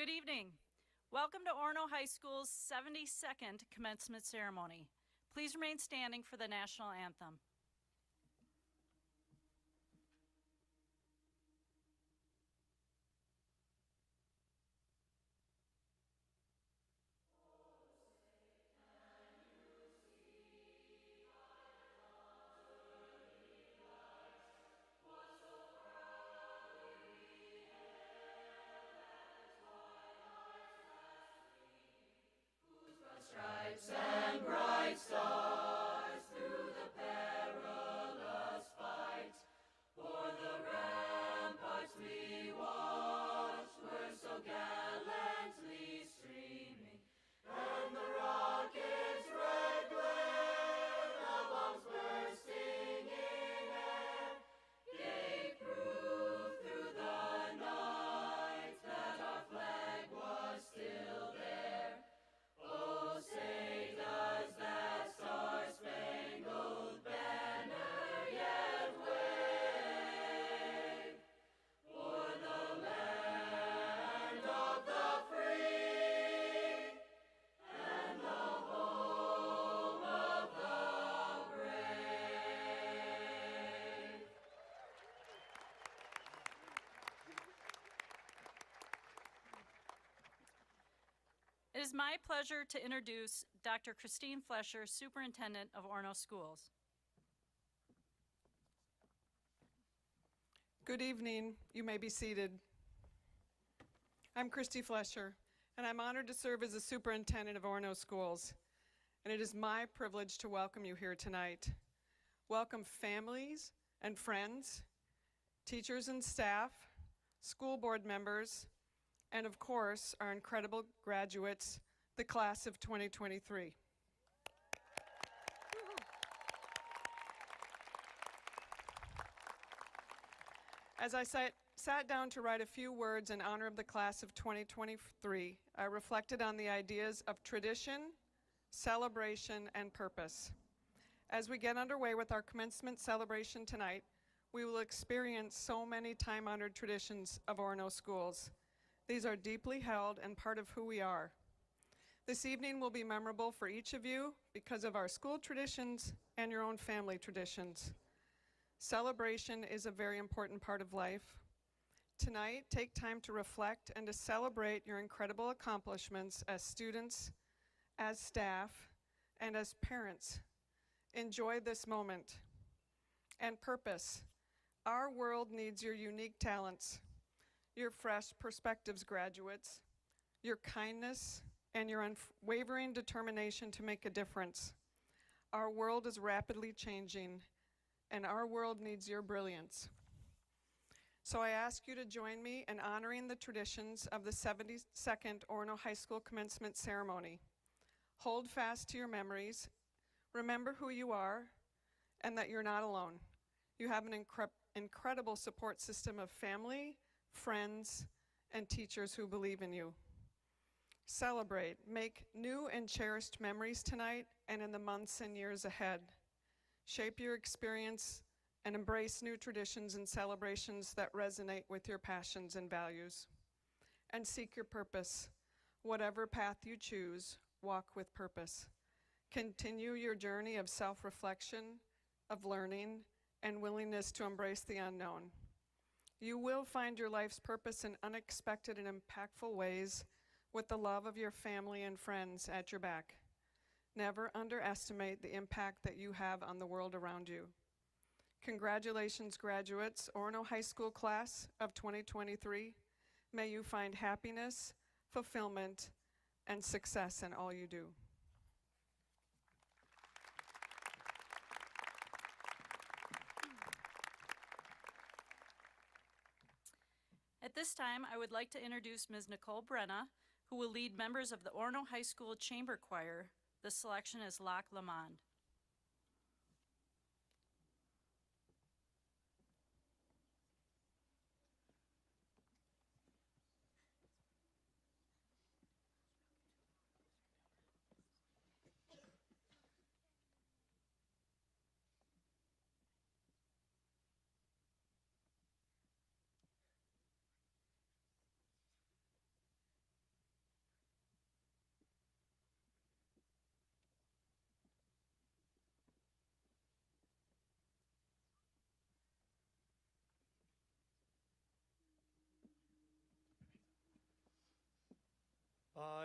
Good evening. Welcome to Orono High School's 72nd commencement ceremony. Please remain standing for the national anthem. Stripes and bright stars through the perilous fight, o'er the ramparts we watched were so gallantly streaming, and the rockets' red glare, the bombs bursting in air, gave proof through the night that our flag was still there. Oh, say does that star-spangled banner yet wave o'er the land of the free and the home of the brave? It is my pleasure to introduce Dr. Christine Flesher, Superintendent of Orono Schools. Good evening. You may be seated. I'm Christy Flesher, and I'm honored to serve as the superintendent of Orono Schools. And it is my privilege to welcome you here tonight. Welcome families and friends, teachers and staff, school board members, and of course, our incredible graduates, the class of 2023. As I sat down to write a few words in honor of the class of 2023, I reflected on the ideas of tradition, celebration, and purpose. As we get underway with our commencement celebration tonight, we will experience so many time-honored traditions of Orono Schools. These are deeply held and part of who we are. This evening will be memorable for each of you because of our school traditions and your own family traditions. Celebration is a very important part of life. Tonight, take time to reflect and to celebrate your incredible accomplishments as students, as staff, and as parents. Enjoy this moment. And purpose. Our world needs your unique talents, your fresh perspectives, graduates, your kindness, and your unwavering determination to make a difference. Our world is rapidly changing, and our world needs your brilliance. So I ask you to join me in honoring the traditions of the 72nd Orono High School commencement ceremony. Hold fast to your memories, remember who you are, and that you're not alone. You have an incredible support system of family, friends, and teachers who believe in you. Celebrate, make new and cherished memories tonight and in the months and years ahead. Shape your experience and embrace new traditions and celebrations that resonate with your passions and values. And seek your purpose. Whatever path you choose, walk with purpose. Continue your journey of self-reflection, of learning, and willingness to embrace the unknown. You will find your life's purpose in unexpected and impactful ways with the love of your family and friends at your back. Never underestimate the impact that you have on the world around you. Congratulations, graduates, Orono High School class of 2023. May you find happiness, fulfillment, and success in all you do. At this time, I would like to introduce Ms. Nicole Brenna, who will lead members of the Orono High School Chamber Choir. The selection is Lac Lamond.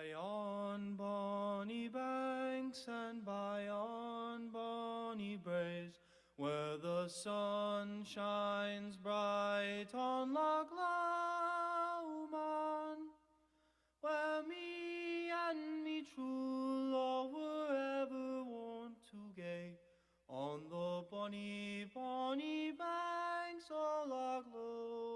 By on bonny banks and by on bonny braes, where the sun shines bright on Loch Lomond, where me and me true love were ever wont to gae, on the bonny, bonny banks of Loch Lomond.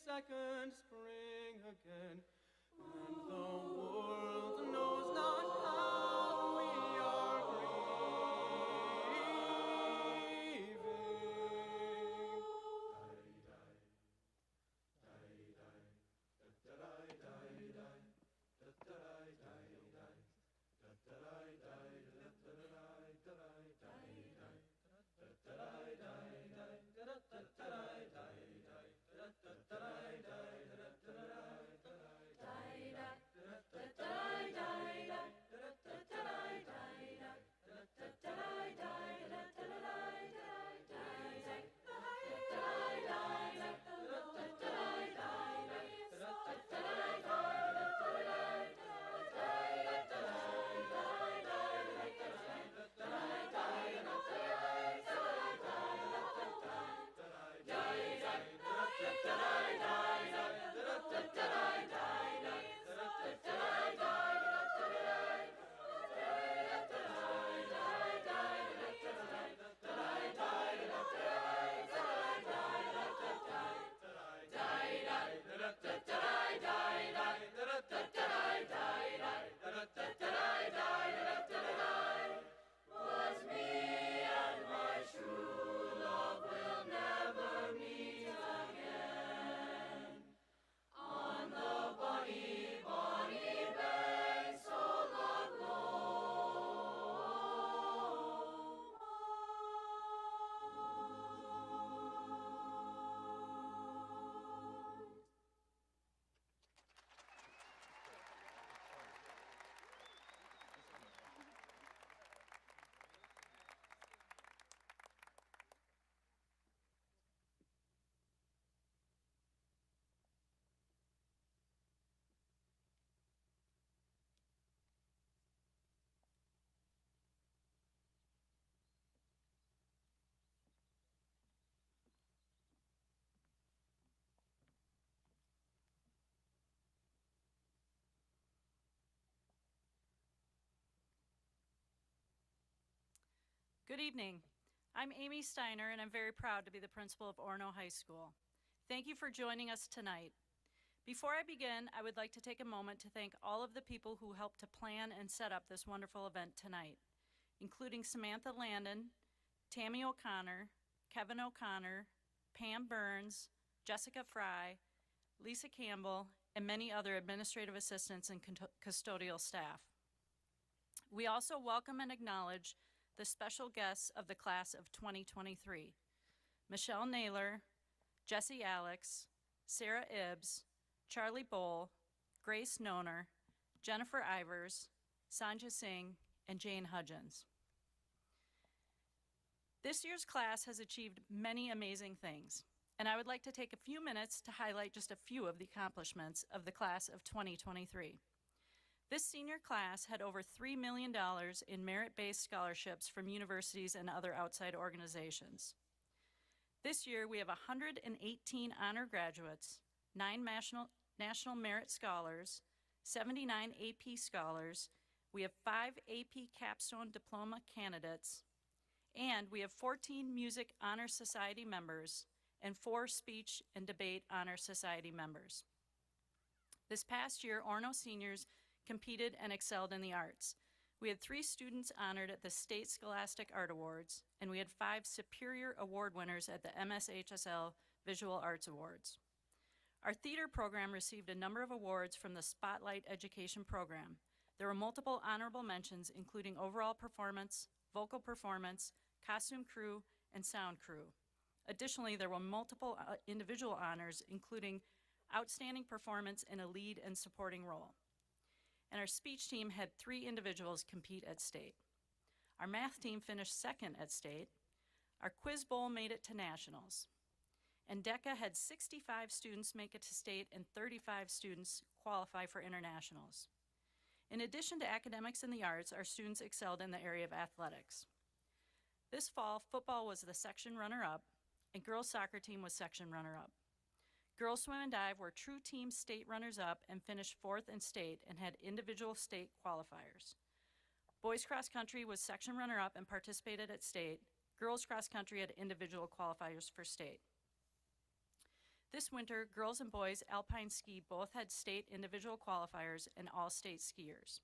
Second spring again, and the world knows not how we are Good evening. I'm Amy Steiner, and I'm very proud to be the principal of Orono High School. Thank you for joining us tonight. Before I begin, I would like to take a moment to thank all of the people who helped to plan and set up this wonderful event tonight, including Samantha Landon, Tammy O'Connor, Kevin O'Connor, Pam Burns, Jessica Fry, Lisa Campbell, and many other administrative assistants and custodial staff. We also welcome and acknowledge the special guests of the class of 2023, Michelle Naylor, Jesse Alex, Sarah Ibbs, Charlie Bowl, Grace Noner, Jennifer Ivers, Sanja Singh, and Jane Hudgens. This year's class has achieved many amazing things, and I would like to take a few minutes to highlight just a few of the accomplishments of the class of 2023. This senior class had over $3 million in merit-based scholarships from universities and other outside organizations. This year, we have 118 honor graduates, 9 national merit scholars, 79 AP scholars, we have 5 AP capstone diploma candidates, and we have 14 music honor society members and 4 speech and debate honor society members. This past year, Orono seniors competed and excelled in the arts. We had 3 students honored at the State Scholastic Art Awards, and we had 5 Superior Award winners at the MSHSL Visual Arts Awards. Our theater program received a number of awards from the Spotlight Education Program. There were multiple honorable mentions, including overall performance, vocal performance, costume crew, and sound crew. Additionally, there were multiple individual honors, including outstanding performance in a lead and supporting role. And our speech team had 3 individuals compete at state. Our math team finished 2nd at state. Our quiz bowl made it to nationals. And DECA had 65 students make it to state and 35 students qualify for internationals. In addition to academics and the arts, our students excelled in the area of athletics. This fall, football was the section runner-up, and girls' soccer team was section runner-up. Girls swim and dive were true team state runners-up and finished 4th in state and had individual state qualifiers. Boys cross country was section runner-up and participated at state. Girls cross country had individual qualifiers for state. This winter, girls and boys alpine ski both had state individual qualifiers and all-state skiers.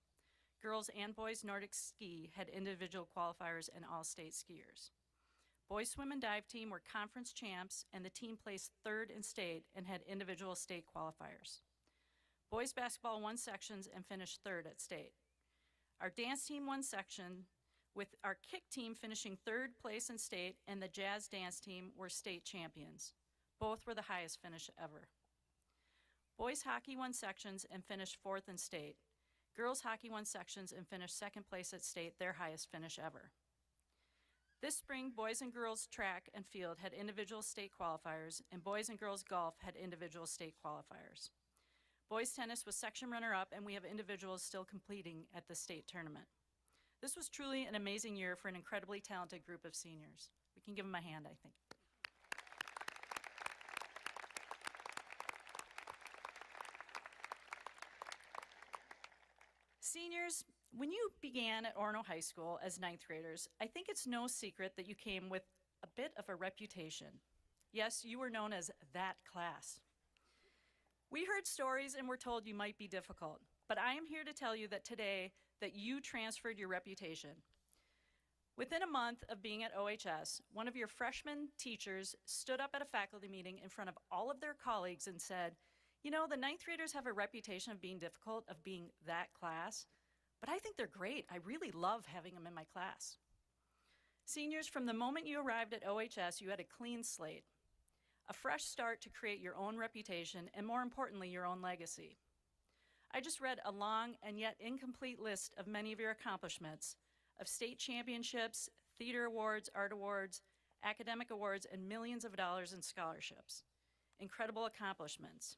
Girls and boys Nordic ski had individual qualifiers and all-state skiers. Boys swim and dive team were conference champs, and the team placed 3rd in state and had individual state qualifiers. Boys basketball won sections and finished 3rd at state. Our dance team won section, with our kick team finishing 3rd place in state, and the jazz dance team were state champions. Both were the highest finish ever. Boys hockey won sections and finished 4th in state. Girls hockey won sections and finished 2nd place at state, their highest finish ever. This spring, boys and girls track and field had individual state qualifiers, and boys and girls golf had individual state qualifiers. Boys tennis was section runner-up, and we have individuals still competing at the state tournament. This was truly an amazing year for an incredibly talented group of seniors. We can give them a hand, I think. Seniors, when you began at Orono High School as 9th graders, I think it's no secret that you came with a bit of a reputation. Yes, you were known as that class. We heard stories and were told you might be difficult, but I am here to tell you that today that you transferred your reputation. Within a month of being at OHS, one of your freshman teachers stood up at a faculty meeting in front of all of their colleagues and said, "You know, the 9th graders have a reputation of being difficult, of being that class, but I think they're great. I really love having them in my class." Seniors, from the moment you arrived at OHS, you had a clean slate, a fresh start to create your own reputation, and more importantly, your own legacy. I just read a long and yet incomplete list of many of your accomplishments, of state championships, theater awards, art awards, academic awards, and millions of dollars in scholarships. Incredible accomplishments.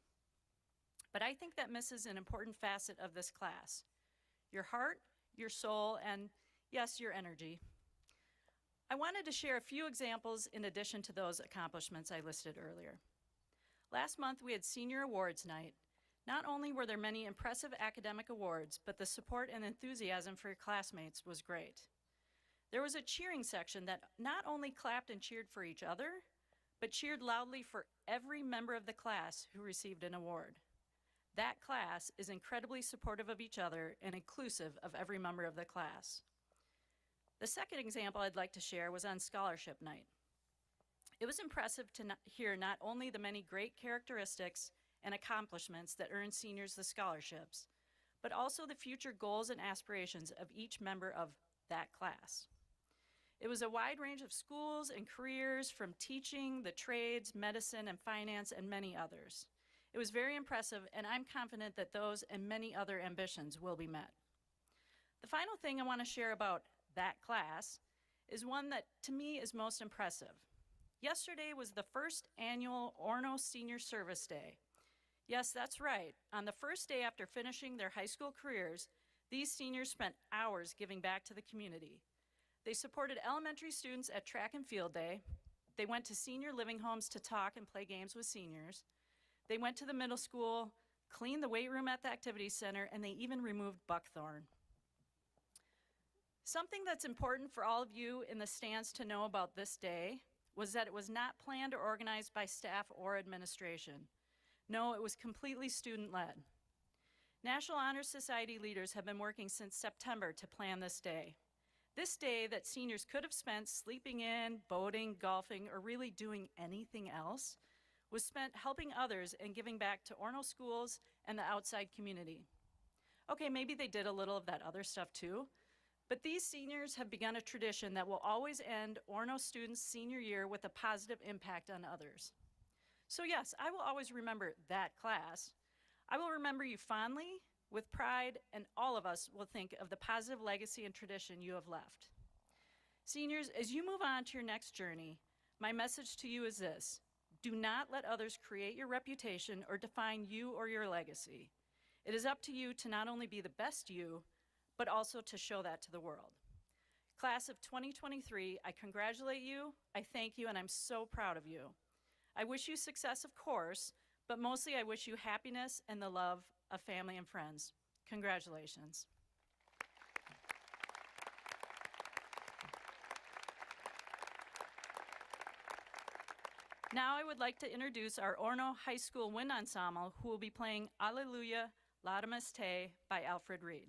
But I think that misses an important facet of this class: your heart, your soul, and yes, your energy. I wanted to share a few examples in addition to those accomplishments I listed earlier. Last month, we had Senior Awards Night. Not only were there many impressive academic awards, but the support and enthusiasm for your classmates was great. There was a cheering section that not only clapped and cheered for each other, but cheered loudly for every member of the class who received an award. That class is incredibly supportive of each other and inclusive of every member of the class. The second example I'd like to share was on scholarship night. It was impressive to hear not only the many great characteristics and accomplishments that earned seniors the scholarships, but also the future goals and aspirations of each member of that class. It was a wide range of schools and careers, from teaching, the trades, medicine, and finance, and many others. It was very impressive, and I'm confident that those and many other ambitions will be met. The final thing I want to share about that class is one that, to me, is most impressive. Yesterday was the first annual Orono Senior Service Day. Yes, that's right. On the first day after finishing their high school careers, these seniors spent hours giving back to the community. They supported elementary students at track and field day. They went to senior living homes to talk and play games with seniors. They went to the middle school, cleaned the weight room at the activity center, and they even removed buckthorn. Something that's important for all of you in the stands to know about this day was that it was not planned or organized by staff or administration. No, it was completely student-led. National Honor Society leaders have been working since September to plan this day. This day that seniors could have spent sleeping in, boating, golfing, or really doing anything else was spent helping others and giving back to Orono schools and the outside community. Okay, maybe they did a little of that other stuff too, but these seniors have begun a tradition that will always end Orono students' senior year with a positive impact on others. So yes, I will always remember that class. I will remember you fondly, with pride, and all of us will think of the positive legacy and tradition you have left. Seniors, as you move on to your next journey, my message to you is this: do not let others create your reputation or define you or your legacy. It is up to you to not only be the best you, but also to show that to the world. Class of 2023, I congratulate you, I thank you, and I'm so proud of you. I wish you success, of course, but mostly I wish you happiness and the love of family and friends. Congratulations. Now I would like to introduce our Orono High School Wind Ensemble, who will be playing Alleluia, Laudamus Te by Alfred Reed.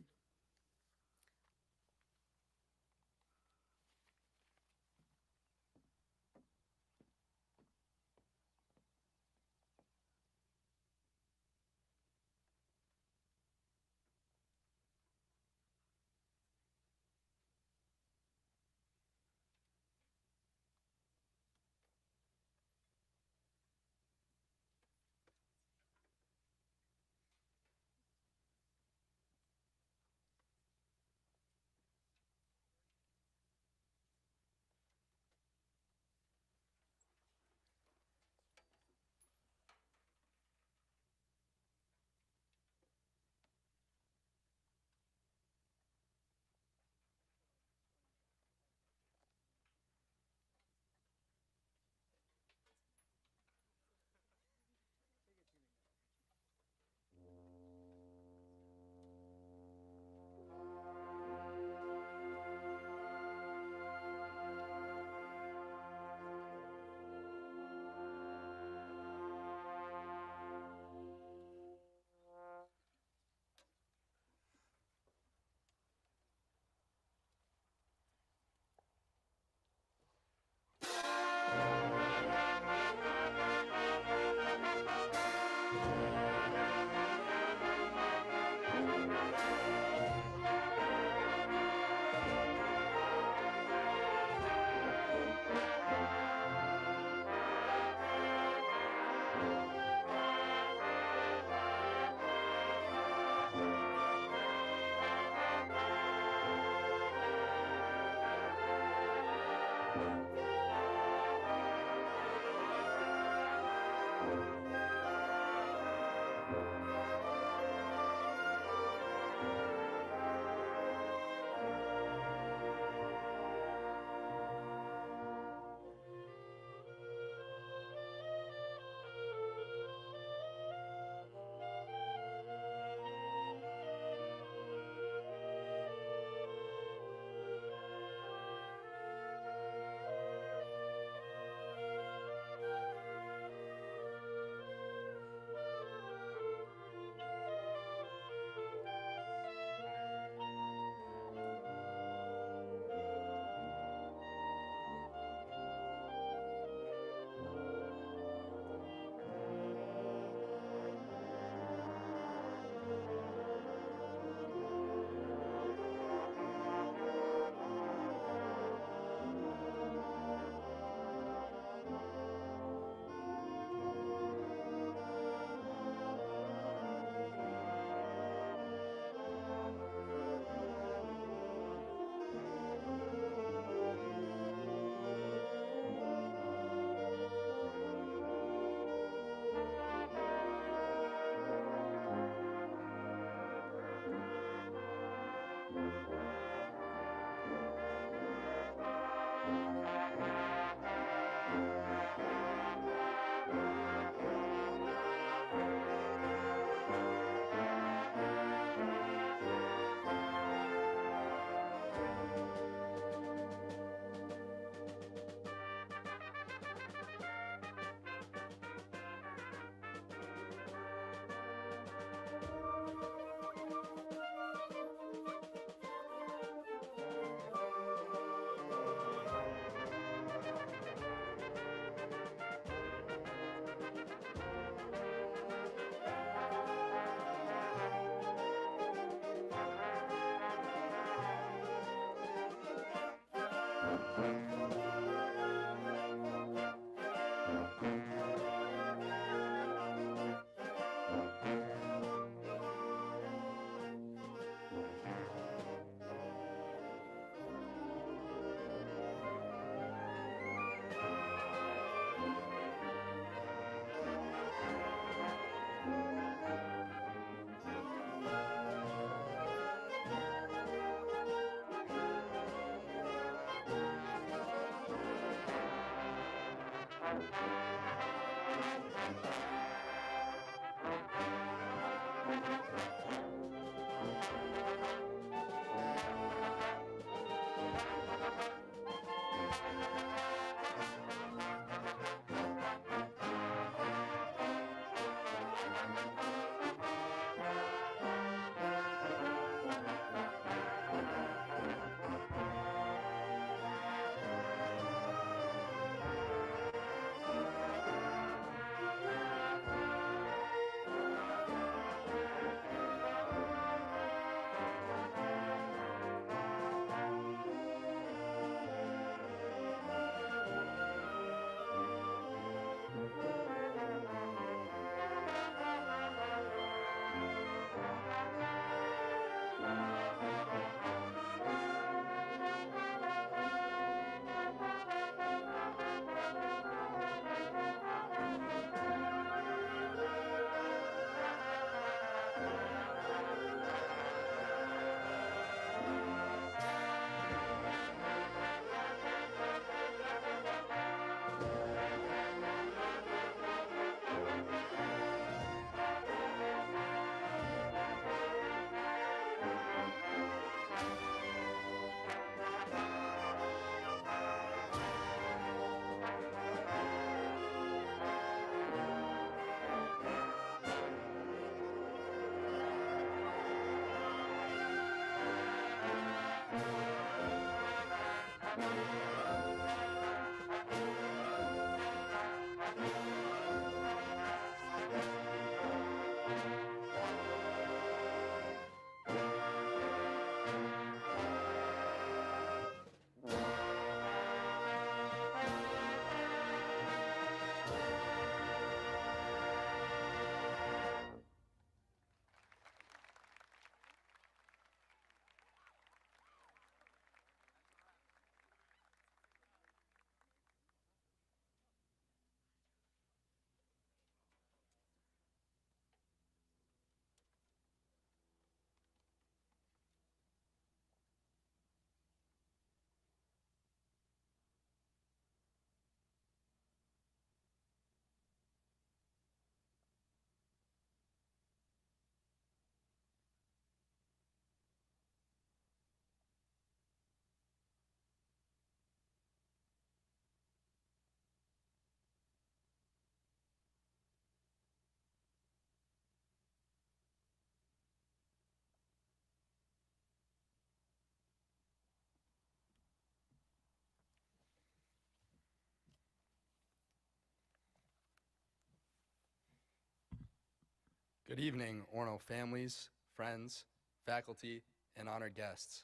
Good evening, Orono families, friends, faculty, and honored guests.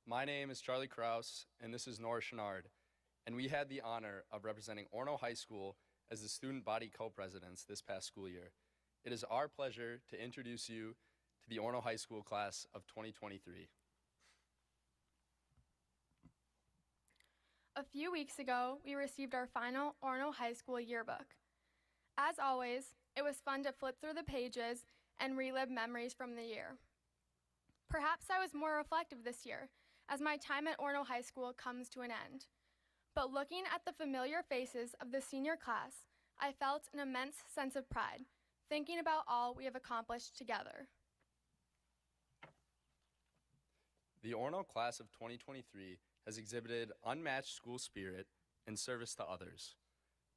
My name is Charlie Kraus, and this is Nora Chenard, and we had the honor of representing Orono High School as the student body co-presidents this past school year. It is our pleasure to introduce you to the Orono High School class of 2023. A few weeks ago, we received our final Orono High School yearbook. As always, it was fun to flip through the pages and relive memories from the year. Perhaps I was more reflective this year, as my time at Orono High School comes to an end. But looking at the familiar faces of the senior class, I felt an immense sense of pride, thinking about all we have accomplished together. The Orono class of 2023 has exhibited unmatched school spirit and service to others.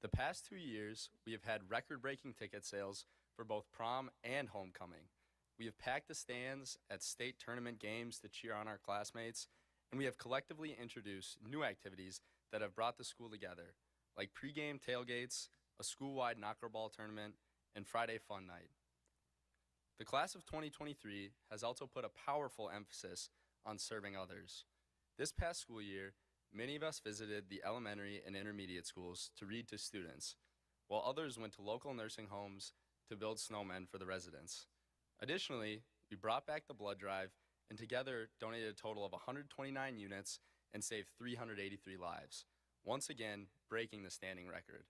The past 2 years, we have had record-breaking ticket sales for both prom and homecoming. We have packed the stands at state tournament games to cheer on our classmates, and we have collectively introduced new activities that have brought the school together, like pregame tailgates, a school-wide knockerball tournament, and Friday Fun Night. The class of 2023 has also put a powerful emphasis on serving others. This past school year, many of us visited the elementary and intermediate schools to read to students, while others went to local nursing homes to build snowmen for the residents. Additionally, we brought back the blood drive and together donated a total of 129 units and saved 383 lives, once again breaking the standing record.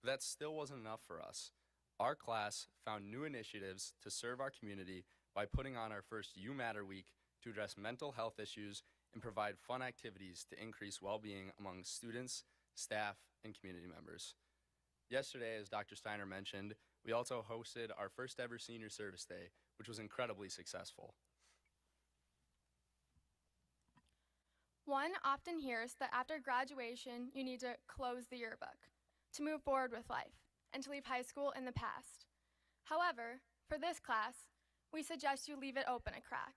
But that still wasn't enough for us. Our class found new initiatives to serve our community by putting on our first You Matter Week to address mental health issues and provide fun activities to increase well-being among students, staff, and community members. Yesterday, as Dr. Steiner mentioned, we also hosted our first ever Senior Service Day, which was incredibly successful. One often hears that after graduation, you need to close the yearbook, to move forward with life, and to leave high school in the past. However, for this class, we suggest you leave it open a crack,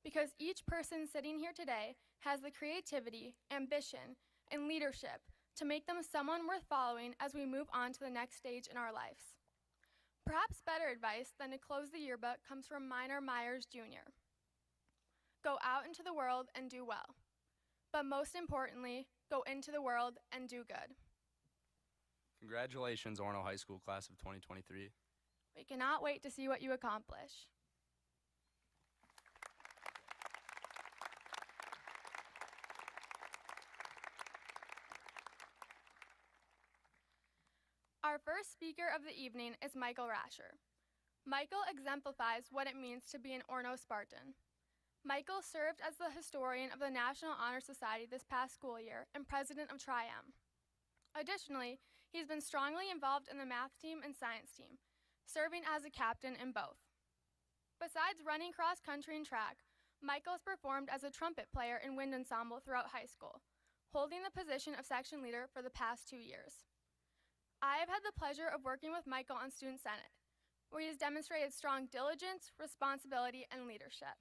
because each person sitting here today has the creativity, ambition, and leadership to make them someone worth following as we move on to the next stage in our lives. Perhaps better advice than to close the yearbook comes from Minor Myers Jr. Go out into the world and do well. But most importantly, go into the world and do good. Congratulations, Orono High School class of 2023. We cannot wait to see what you accomplish. Our first speaker of the evening is Michael Rasher. Michael exemplifies what it means to be an Orono Spartan. Michael served as the historian of the National Honor Society this past school year and president of Tri-M. Additionally, he's been strongly involved in the math team and science team, serving as a captain in both. Besides running cross country and track, Michael's performed as a trumpet player in wind ensemble throughout high school, holding the position of section leader for the past 2 years. I have had the pleasure of working with Michael on Student Senate, where he has demonstrated strong diligence, responsibility, and leadership.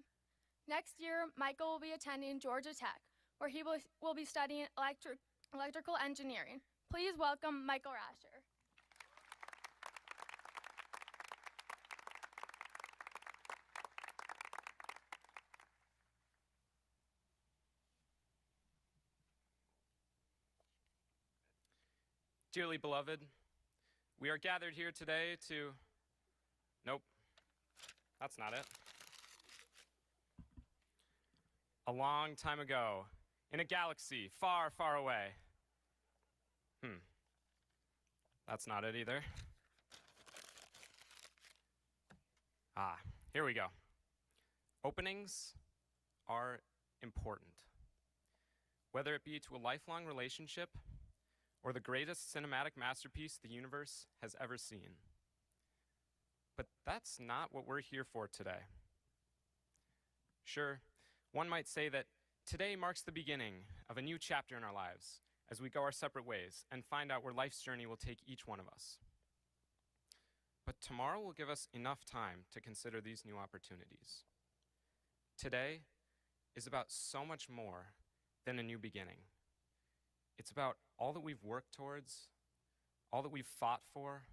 Next year, Michael will be attending Georgia Tech, where he will be studying electrical engineering. Please welcome Michael Rasher. Dearly beloved, we are gathered here today to... Nope, that's not it. A long time ago, in a galaxy far, far away. That's not it either. Here we go. Openings are important. Whether it be to a lifelong relationship or the greatest cinematic masterpiece the universe has ever seen. But that's not what we're here for today. Sure, one might say that today marks the beginning of a new chapter in our lives as we go our separate ways and find out where life's journey will take each one of us. But tomorrow will give us enough time to consider these new opportunities. Today is about so much more than a new beginning. It's about all that we've worked towards, all that we've fought for,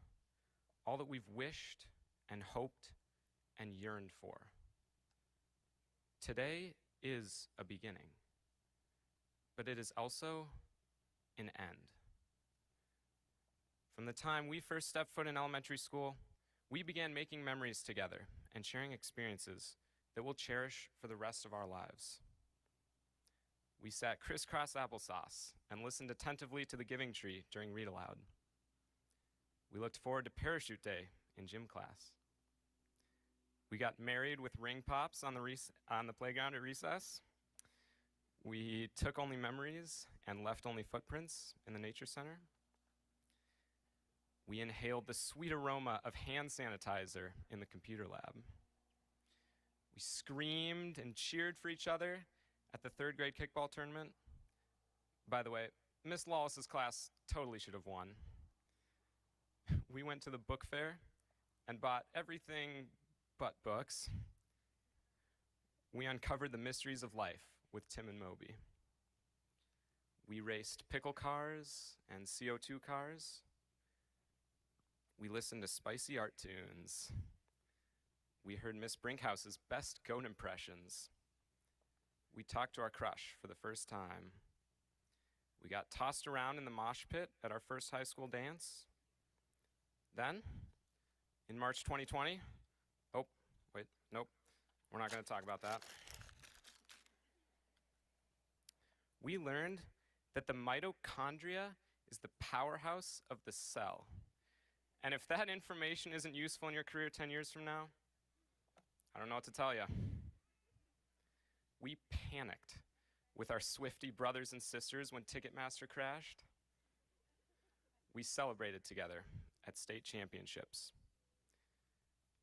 all that we've wished and hoped and yearned for. Today is a beginning, but it is also an end. From the time we first stepped foot in elementary school, we began making memories together and sharing experiences that we'll cherish for the rest of our lives. We sat crisscross applesauce and listened attentively to the Giving Tree during read aloud. We looked forward to parachute day in gym class. We got married with ring pops on the playground at recess. We took only memories and left only footprints in the nature center. We inhaled the sweet aroma of hand sanitizer in the computer lab. We screamed and cheered for each other at the third grade kickball tournament. By the way, Miss Lawless's class totally should have won. We went to the book fair and bought everything but books. We uncovered the mysteries of life with Tim and Moby. We raced pickle cars and CO2 cars. We listened to spicy art tunes. We heard Miss Brinkhouse's best goat impressions. we talked to our crush for the first time. We got tossed around in the mosh pit at our first high school dance. Then, in March 2020, oh, wait, nope, we're not going to talk about that. We learned that the mitochondria is the powerhouse of the cell. And if that information isn't useful in your career 10 years from now, I don't know what to tell you. We panicked with our Swiftie brothers and sisters when Ticketmaster crashed. We celebrated together at state championships.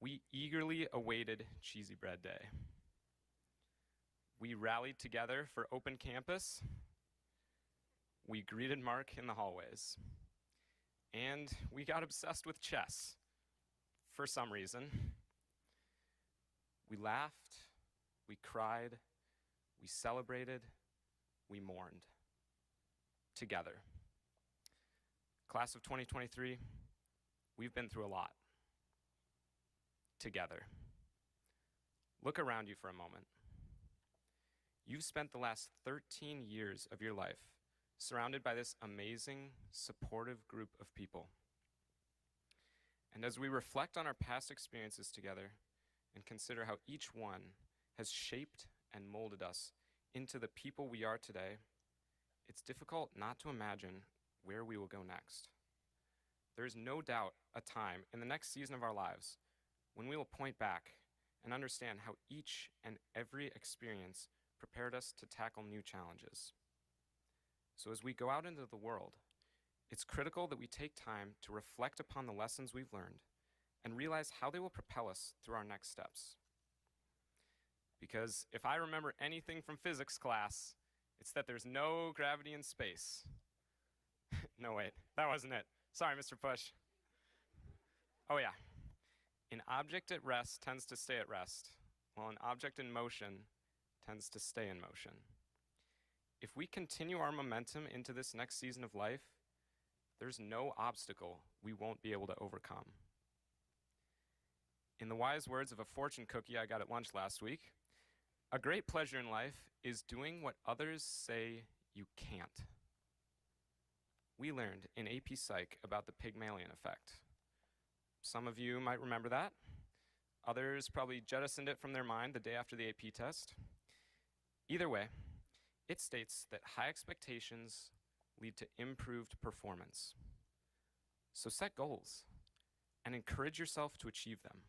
We eagerly awaited Cheesy Bread Day. We rallied together for open campus. We greeted Mark in the hallways. And we got obsessed with chess for some reason. We laughed, we cried, we celebrated, we mourned together. Class of 2023, we've been through a lot together. Look around you for a moment. You've spent the last 13 years of your life surrounded by this amazing, supportive group of people. And as we reflect on our past experiences together and consider how each one has shaped and molded us into the people we are today, it's difficult not to imagine where we will go next. There is no doubt a time in the next season of our lives when we will point back and understand how each and every experience prepared us to tackle new challenges. So as we go out into the world, it's critical that we take time to reflect upon the lessons we've learned and realize how they will propel us through our next steps. Because if I remember anything from physics class, it's that there's no gravity in space. No, wait, that wasn't it. Sorry, Mr. Push. Oh yeah, an object at rest tends to stay at rest, while an object in motion tends to stay in motion. If we continue our momentum into this next season of life, there's no obstacle we won't be able to overcome. In the wise words of a fortune cookie I got at lunch last week, a great pleasure in life is doing what others say you can't. We learned in AP Psych about the Pygmalion effect. Some of you might remember that. Others probably jettisoned it from their mind the day after the AP test. Either way, it states that high expectations lead to improved performance. So set goals and encourage yourself to achieve them.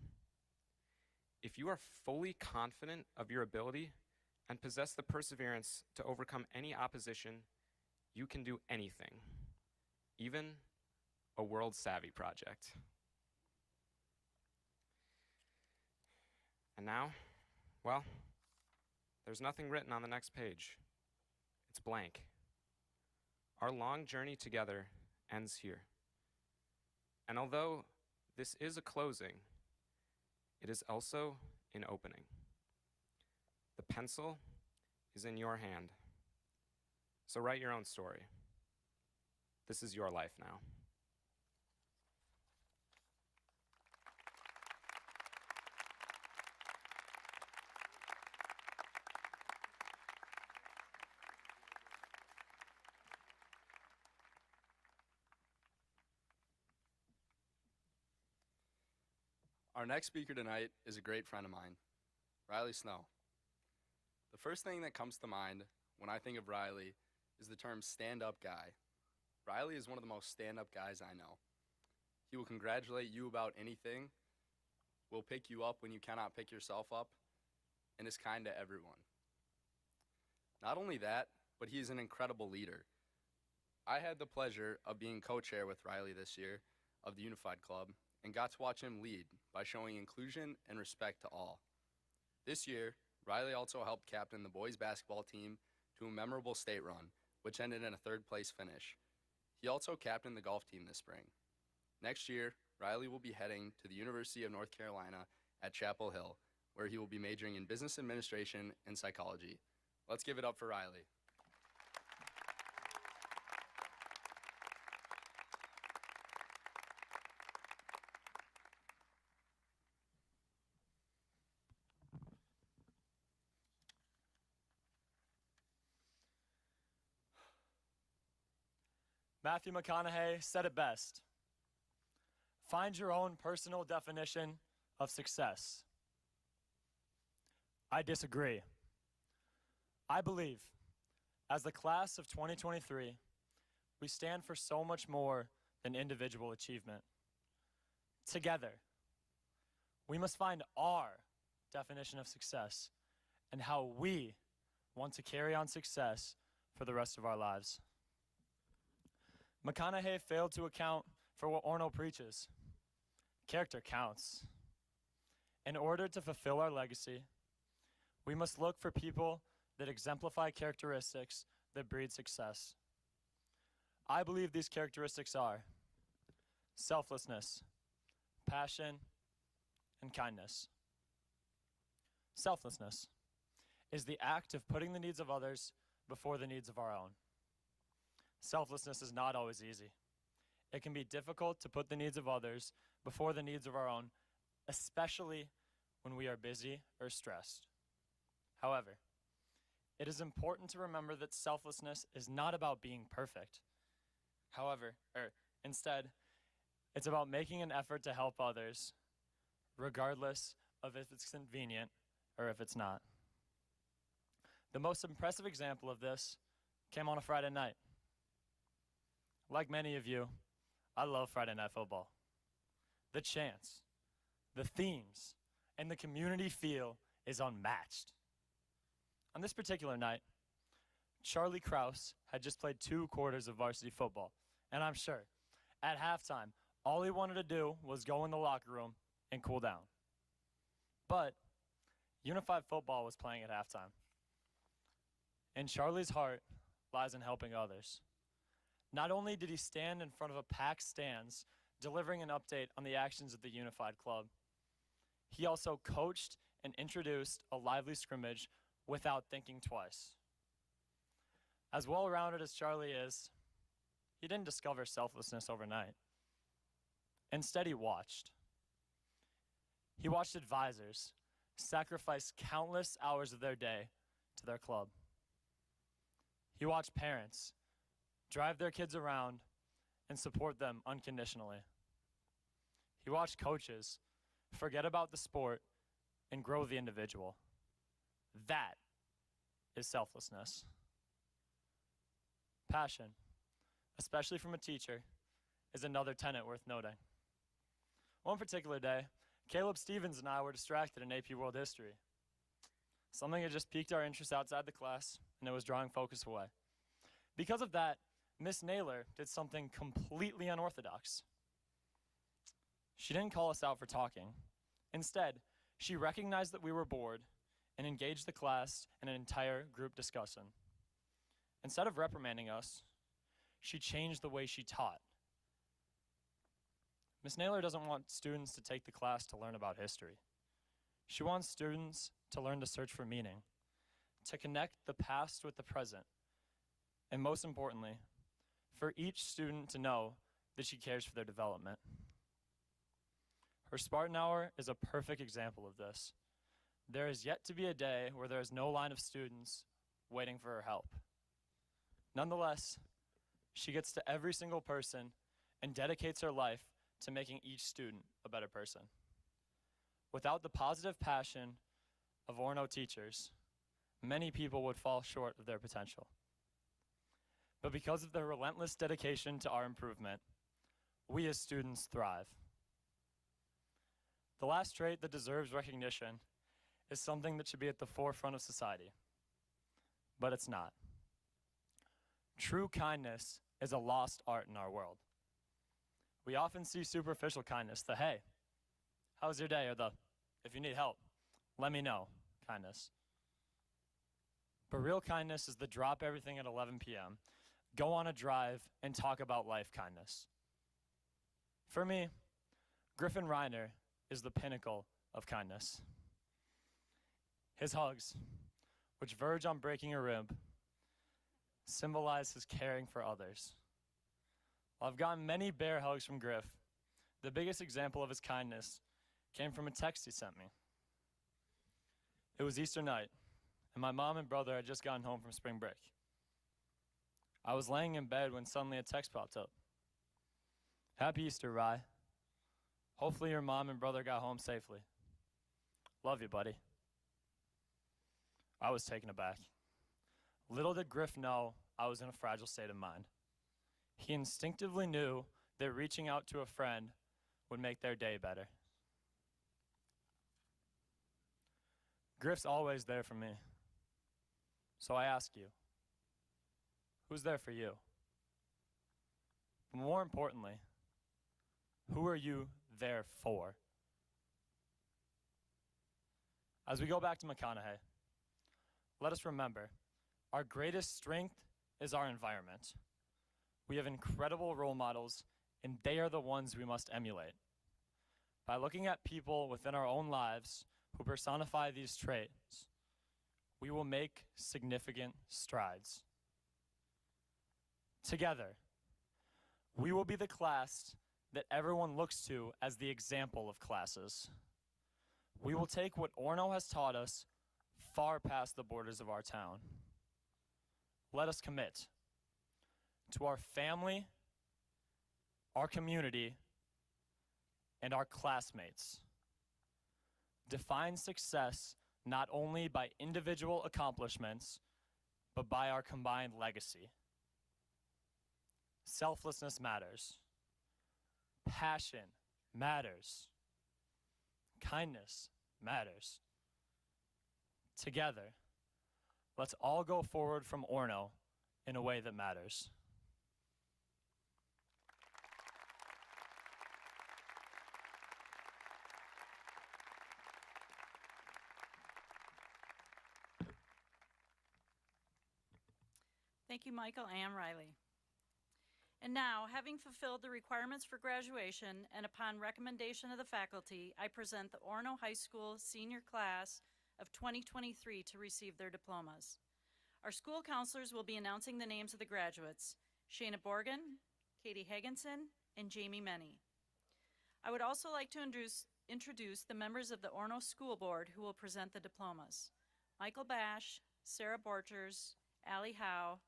If you are fully confident of your ability and possess the perseverance to overcome any opposition, you can do anything, even a world savvy project. And now, well, there's nothing written on the next page. It's blank. Our long journey together ends here. And although this is a closing, it is also an opening. The pencil is in your hand. So write your own story. This is your life now. Our next speaker tonight is a great friend of mine, Riley Snow. The first thing that comes to mind when I think of Riley is the term stand-up guy. Riley is one of the most stand-up guys I know. He will congratulate you about anything, will pick you up when you cannot pick yourself up, and is kind to everyone. Not only that, but he is an incredible leader. I had the pleasure of being co-chair with Riley this year of the Unified Club and got to watch him lead by showing inclusion and respect to all. This year, Riley also helped captain the boys basketball team to a memorable state run, which ended in a third-place finish. He also captained the golf team this spring. Next year, Riley will be heading to the University of North Carolina at Chapel Hill, where he will be majoring in business administration and psychology. Let's give it up for Riley. Matthew McConaughey said it best. Find your own personal definition of success. I disagree. I believe, as the class of 2023, we stand for so much more than individual achievement. Together, we must find our definition of success and how we want to carry on success for the rest of our lives. McConaughey failed to account for what Orono preaches. Character counts. In order to fulfill our legacy, we must look for people that exemplify characteristics that breed success. I believe these characteristics are selflessness, passion, and kindness. Selflessness is the act of putting the needs of others before the needs of our own. Selflessness is not always easy. It can be difficult to put the needs of others before the needs of our own, especially when we are busy or stressed. However, it is important to remember that selflessness is not about being perfect. Instead, it's about making an effort to help others, regardless of if it's convenient or if it's not. The most impressive example of this came on a Friday night. Like many of you, I love Friday Night Football. The chants, the themes, and the community feel is unmatched. On this particular night, Charlie Krause had just played 2 quarters of varsity football, and I'm sure, at halftime, all he wanted to do was go in the locker room and cool down. But Unified Football was playing at halftime. And Charlie's heart lies in helping others. Not only did he stand in front of a packed stands, delivering an update on the actions of the Unified Club, he also coached and introduced a lively scrimmage without thinking twice. As well-rounded as Charlie is, he didn't discover selflessness overnight. Instead, he watched. He watched advisors sacrifice countless hours of their day to their club. He watched parents drive their kids around and support them unconditionally. He watched coaches forget about the sport and grow the individual. That is selflessness. Passion, especially from a teacher, is another tenet worth noting. One particular day, Caleb Stevens and I were distracted in AP World History. Something had just piqued our interest outside the class, and it was drawing focus away. Because of that, Miss Naylor did something completely unorthodox. She didn't call us out for talking. Instead, she recognized that we were bored and engaged the class in an entire group discussion. Instead of reprimanding us, she changed the way she taught. Miss Naylor doesn't want students to take the class to learn about history. She wants students to learn to search for meaning, to connect the past with the present, and most importantly, for each student to know that she cares for their development. Her Spartan Hour is a perfect example of this. There is yet to be a day where there is no line of students waiting for her help. Nonetheless, she gets to every single person and dedicates her life to making each student a better person. Without the positive passion of Orono teachers, many people would fall short of their potential. But because of their relentless dedication to our improvement, we as students thrive. The last trait that deserves recognition is something that should be at the forefront of society, but it's not. True kindness is a lost art in our world. We often see superficial kindness, the hey, how was your day? Or the if you need help, let me know kindness. But real kindness is the drop everything at 11 p.m., go on a drive, and talk about life kindness. For me, Griffin Reiner is the pinnacle of kindness. His hugs, which verge on breaking a rib, symbolize his caring for others. While I've gotten many bear hugs from Griff, the biggest example of his kindness came from a text he sent me. It was Easter night, and my mom and brother had just gotten home from spring break. I was laying in bed when suddenly a text popped up. Happy Easter, Rye. Hopefully your mom and brother got home safely. Love you, buddy. I was taken aback. Little did Griff know I was in a fragile state of mind. He instinctively knew that reaching out to a friend would make their day better. Griff's always there for me. So I ask you, who's there for you? But more importantly, who are you there for? As we go back to McConaughey, let us remember, our greatest strength is our environment. We have incredible role models, and they are the ones we must emulate. By looking at people within our own lives who personify these traits, we will make significant strides. Together, we will be the class that everyone looks to as the example of classes. We will take what Orono has taught us far past the borders of our town. Let us commit to our family, our community, and our classmates. Define success not only by individual accomplishments, but by our combined legacy. Selflessness matters. Passion matters. Kindness matters. Together, let's all go forward from Orono in a way that matters. Thank you, Michael and Riley. And now, having fulfilled the requirements for graduation and upon recommendation of the faculty, I present the Orono High School senior class of 2023 to receive their diplomas. Our school counselors will be announcing the names of the graduates: Shayna Borgen, Katie Hagenson, and Jamie Menny. I would also like to introduce the members of the Orono School Board who will present the diplomas: Michael Bash, Sarah Borchers, Allie Howe,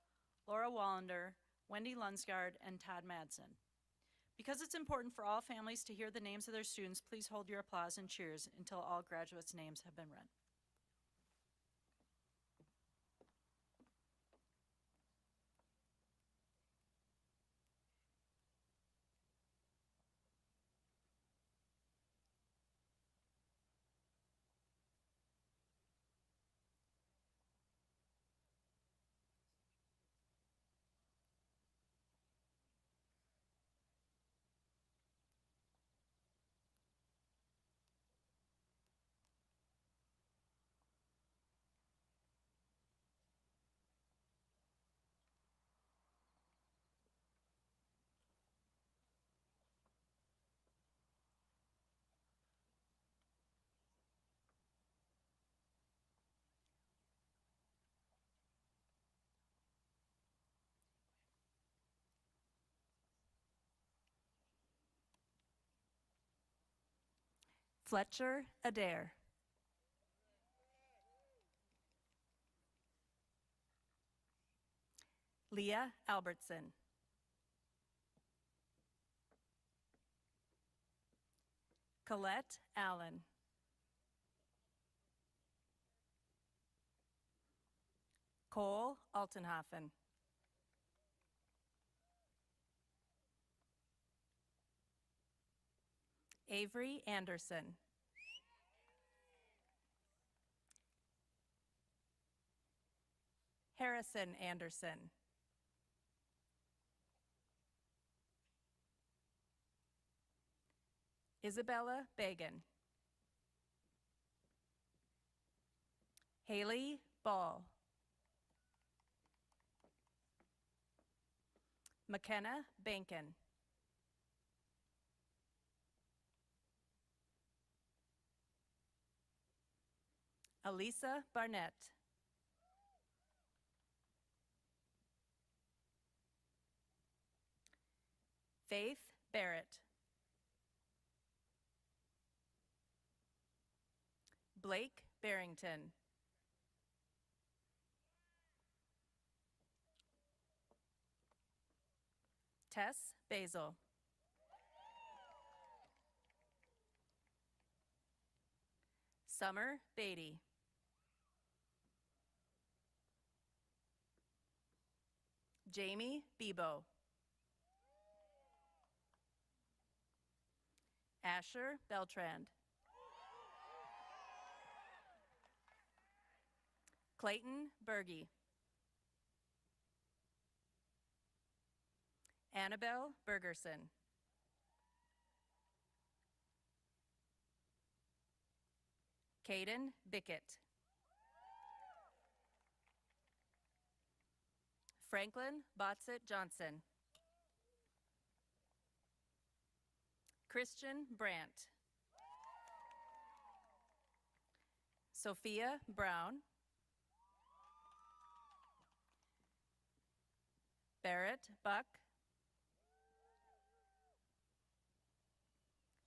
Laura Wallander, Wendy Lunsgaard, and Todd Madsen. Because it's important for all families to hear the names of their students, please hold your applause and cheers until all graduates' names have been read. Fletcher Adair. Leah Albertson. Colette Allen. Cole Altenhofen. Avery Anderson. Harrison Anderson. Isabella Bagan. Haley Ball. McKenna Bankin. Elisa Barnett. Faith Barrett. Blake Barrington. Tess Basil. Summer Beatty. Jamie Bebo. Asher Beltrand. Clayton Berge. Annabelle Bergerson. Caden Bickett. Franklin Botsett Johnson. Christian Brandt. Sophia Brown. Barrett Buck.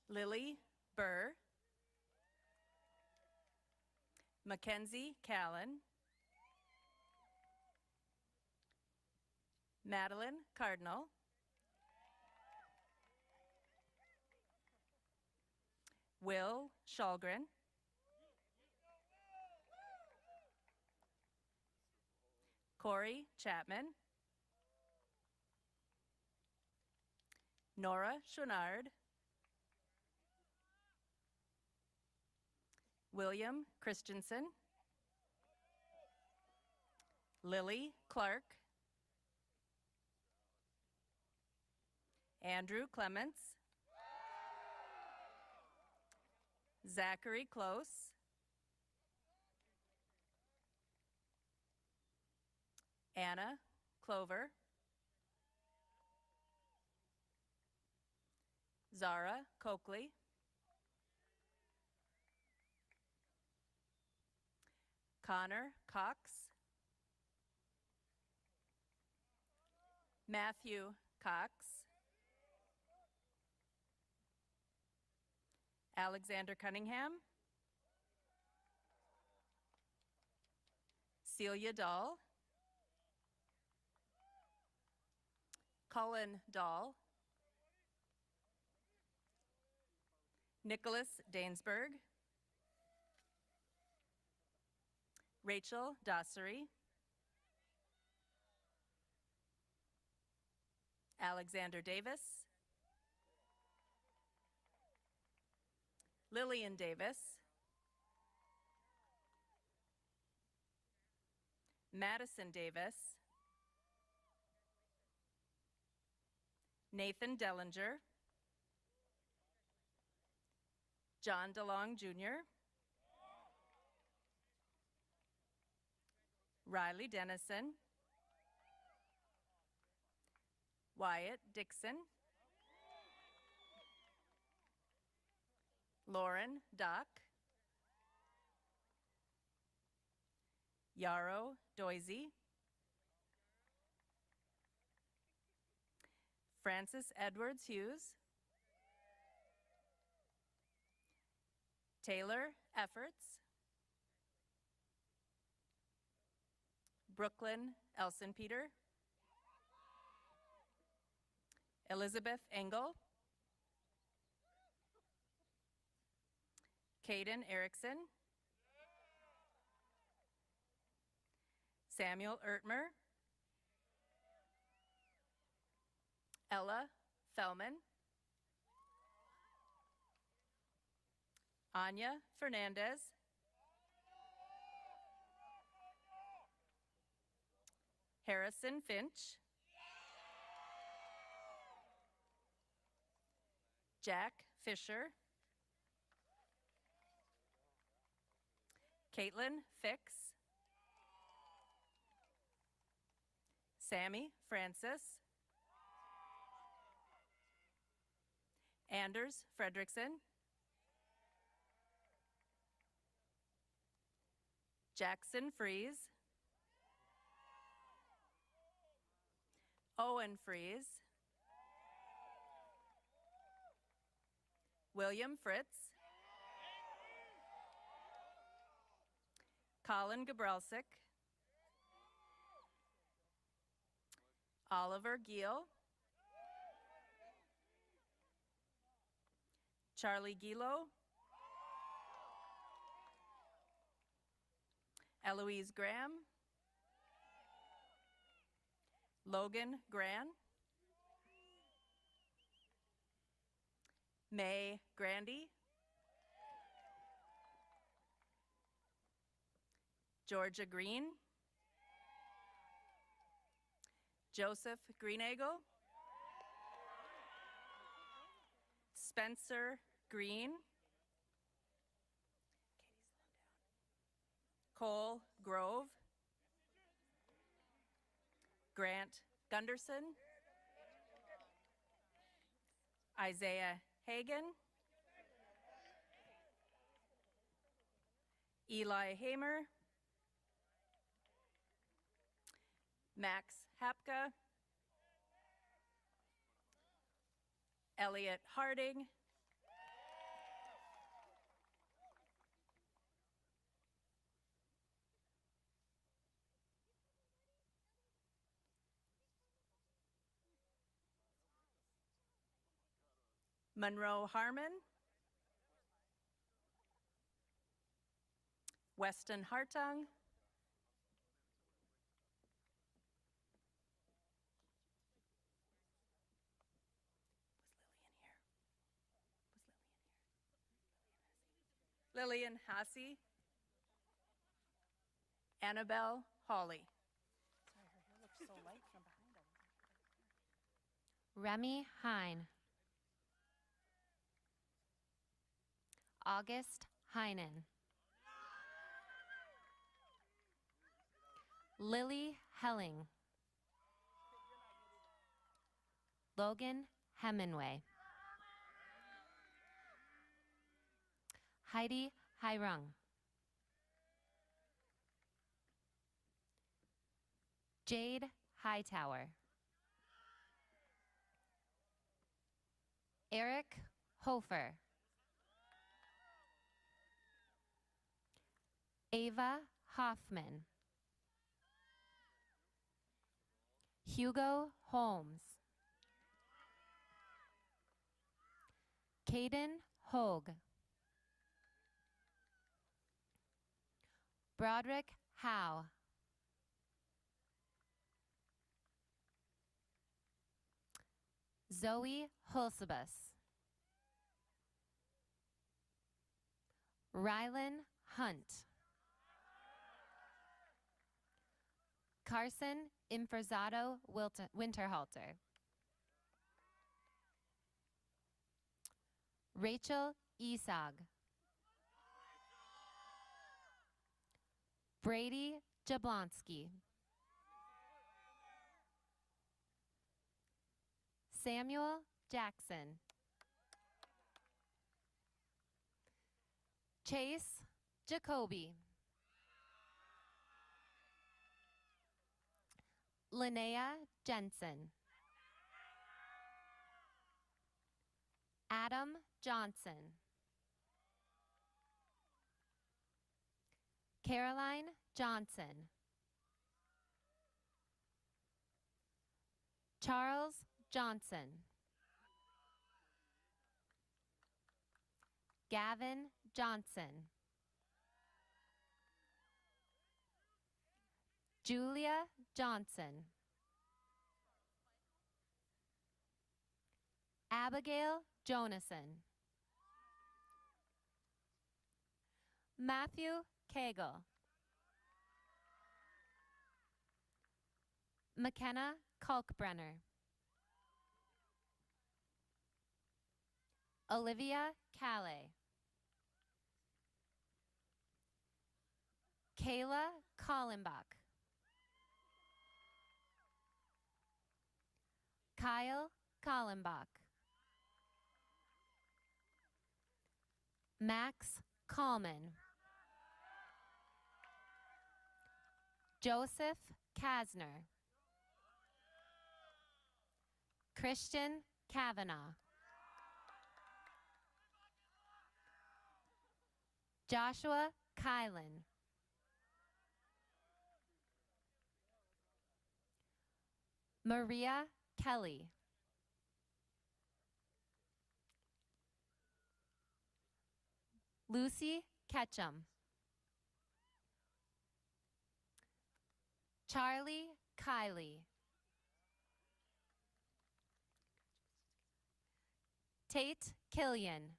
Lily Burr. Mackenzie Callan. Madeline Cardinal. Will Shallgren. Corey Chapman. Nora Chouinard. William Christensen. Lily Clark. Andrew Clements. Zachary Close. Anna Clover. Zara Coakley. Connor Cox. Matthew Cox. Alexander Cunningham. Celia Dahl. Cullen Dahl. Nicholas Dainsberg. Rachel Dossery. Alexander Davis. Lillian Davis. Madison Davis. Nathan Dellinger. John DeLong Jr. Riley Dennison. Wyatt Dixon. Lauren Dock. Yarrow Doisy. Francis Edwards Hughes. Taylor Efforts. Brooklyn Elson-Peter. Elizabeth Engel. Caden Erickson. Samuel Ertmer. Ella Fellman. Anya Fernandez. Harrison Finch. Jack Fisher. Caitlin Fix. Sammy Francis. Anders Fredrickson. Jackson Fries. Owen Fries. William Fritz. Colin Gabrelsic. Oliver Giel. Charlie Gilo, Eloise Graham, Logan Gran, May Grandy, Georgia Green, Joseph Greenagle, Spencer Green, Cole Grove, Grant Gunderson, Isaiah Hagan, Eli Hamer, Max Hapka, Elliot Harding, Monroe Harmon, Weston Hartung, Lillian Hasse, Annabelle Hawley. Remy Hine. August Heinen. Lily Helling. Logan Hemingway. Heidi Hirung. Jade Hightower. Eric Hofer. Ava Hoffman. Hugo Holmes. Caden Hogue. Broderick Howe. Zoe Hulsebus. Rylan Hunt. Carson Inferzado Winterhalter. Rachel Esog. Brady Jablonski. Samuel Jackson. Chase Jacoby. Linnea Jensen. Adam Johnson. Caroline Johnson. Charles Johnson. Gavin Johnson. Julia Johnson. Abigail Jonason. Matthew Cagle. McKenna Kalkbrenner. Olivia Calais. Kayla Kallenbach. Kyle Kallenbach. Max Kallman. Joseph Kasner. Christian Kavanaugh. Joshua Kylan. Maria Kelly. Lucy Ketchum, Charlie Kiley, Tate Killian,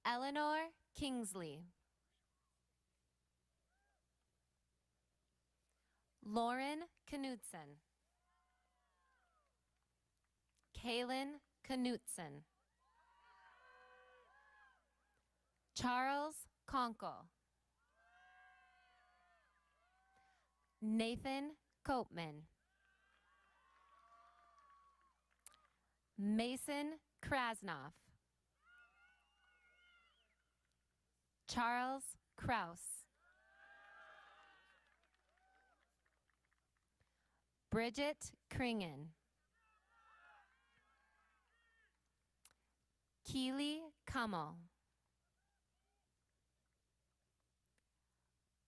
Eleanor Kingsley, Lauren Knutson, Kaylin Knutson, Charles Conkle, Nathan Copeman, Mason Krasnoff, Charles Kraus, Bridget Kringen, Keely Kummel,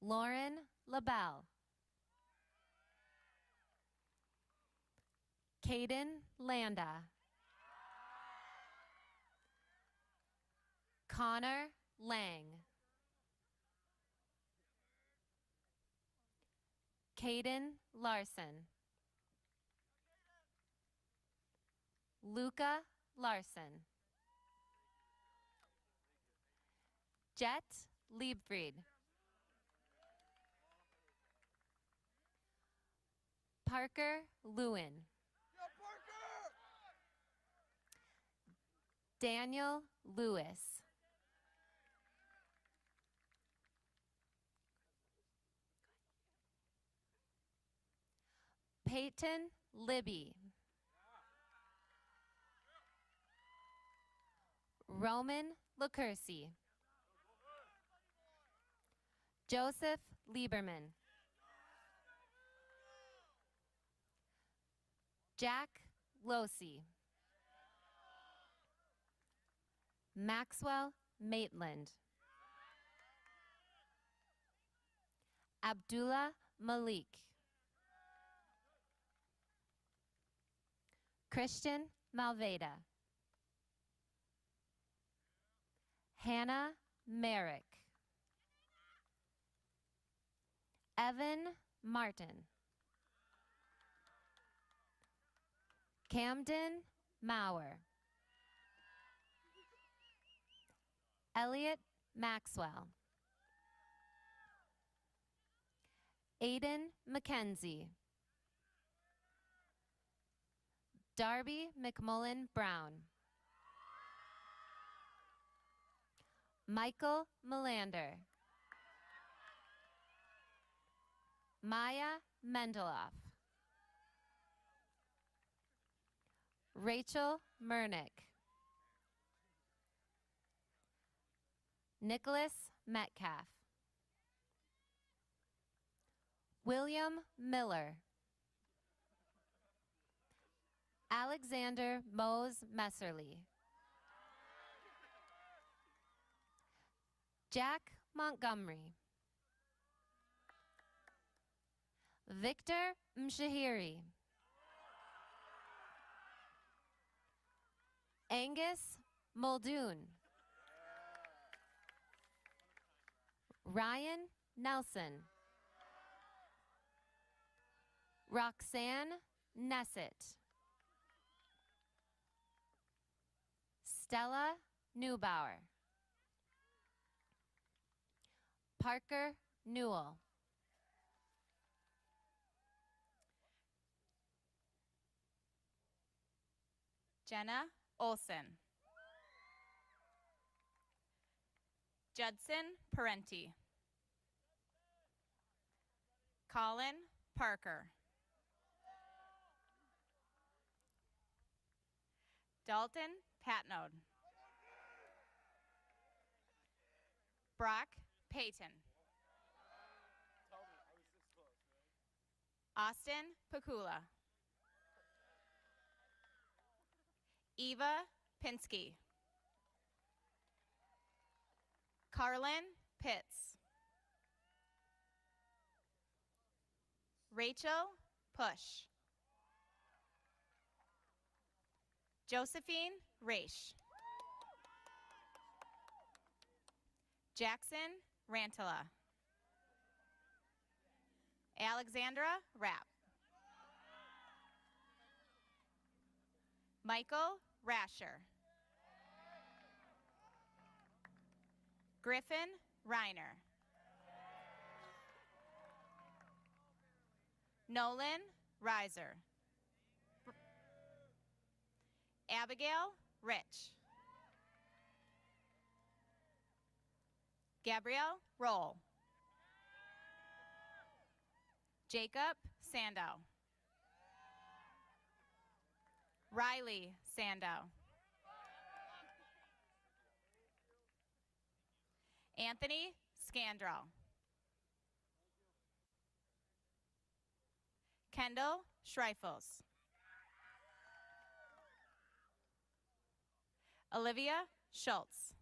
Lauren LaBelle, Caden Landa, Connor Lang, Caden Larson, Luca Larson, Jet Liebfried, Parker Lewin, Daniel Lewis, Peyton Libby, Roman Lacursi, Joseph Lieberman, Jack Losey, Maxwell Maitland, Abdullah Malik, Christian Malveda, Hannah Merrick, Evan Martin, Camden Maurer, Elliot Maxwell, Aiden McKenzie, Darby McMullen Brown, Michael Melander, Maya Mendeloff, Rachel Murnick, Nicholas Metcalf, William Miller, Alexander Mose Messerly, Jack Montgomery, Victor Mshahiri, Angus Muldoon, Ryan Nelson, Roxanne Nessett, Stella Neubauer, Parker Newell, Jenna Olson, Judson Parenti, Colin Parker, Dalton Patnode, Brock Payton, Austin Pakula, Eva Pinsky, Carlin Pitts, Rachel Push, Josephine Raish, Jackson Rantala. Alexandra Rapp. Michael Rasher. Griffin Reiner. Nolan Reiser. Abigail Rich. Gabrielle Roll. Jacob Sandow. Riley Sandow. Anthony Scandrell. Kendall Schreifels. Olivia Schultz.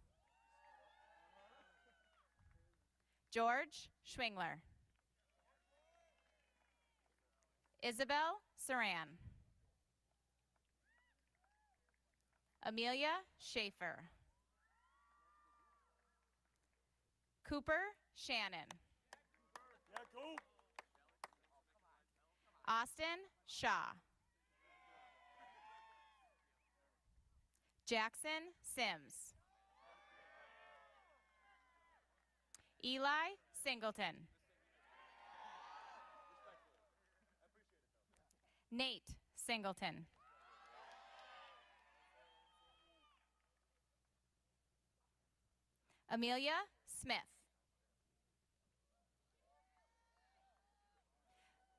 George Schwingler. Isabel Saran. Amelia Schaefer. Cooper Shannon. Austin Shaw. Jackson Sims. Eli Singleton. Nate Singleton. Amelia Smith.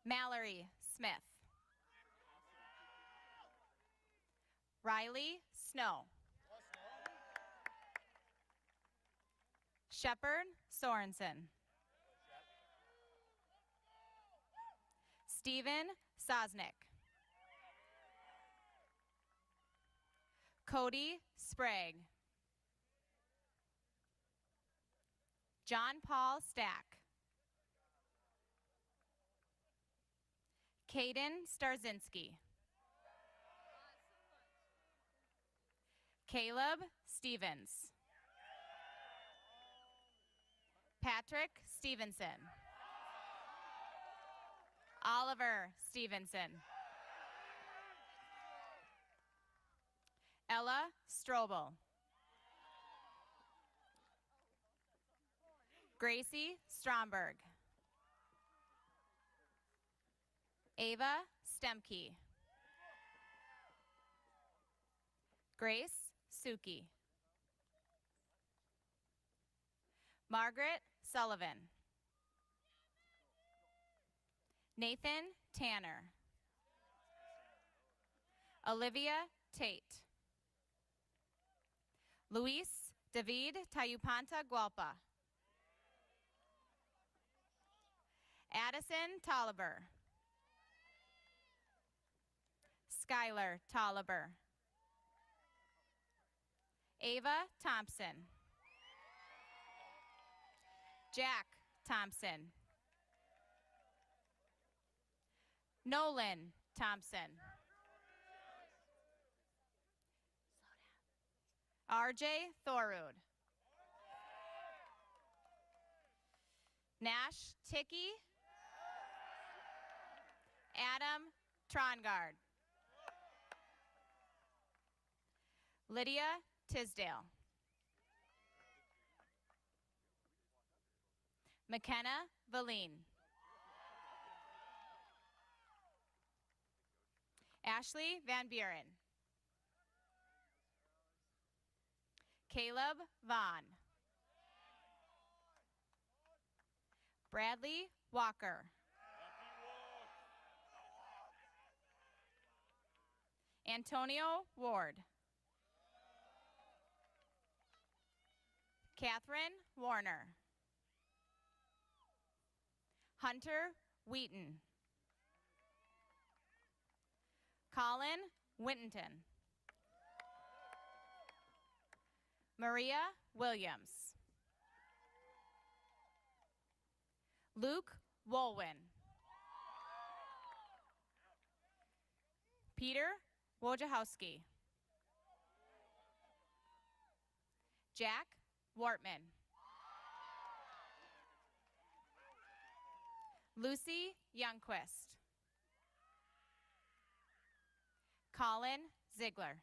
Mallory Smith. Riley Snow. Shepard Sorensen. Stephen Sosnick. Cody Sprague. John Paul Stack. Caden Starzinski. Caleb Stevens. Patrick Stevenson. Oliver Stevenson. Ella Strobel. Gracie Stromberg. Ava Stemke. Grace Suki. Margaret Sullivan. Nathan Tanner. Olivia Tate. Luis David Tayupanta Gualpa. Addison Tolliver. Skylar Tolliver. Ava Thompson. Jack Thompson. Nolan Thompson. RJ Thorud. Nash Ticky. Adam Trongard. Lydia Tisdale. McKenna Valine. Ashley Van Buren. Caleb Vaughn. Bradley Walker. Antonio Ward. Catherine Warner. Hunter Wheaton. Colin Winton. Maria Williams. Luke Wolwin. Peter Wojciechowski. Jack Wortman. Lucy Youngquist. Colin Ziegler.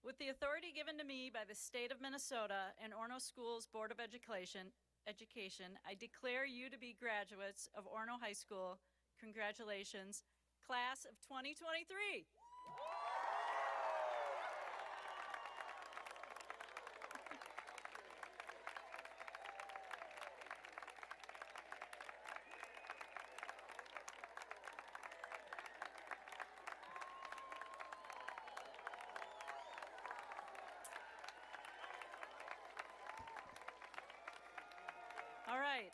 With the authority given to me by the state of Minnesota and Orono Schools Board of Education, I declare you to be graduates of Orono High School. Congratulations, class of 2023. All right.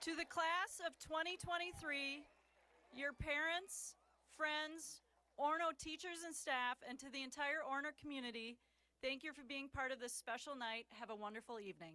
To the class of 2023, your parents, friends, Orono teachers and staff, and to the entire Orono community, thank you for being part of this special night. Have a wonderful evening.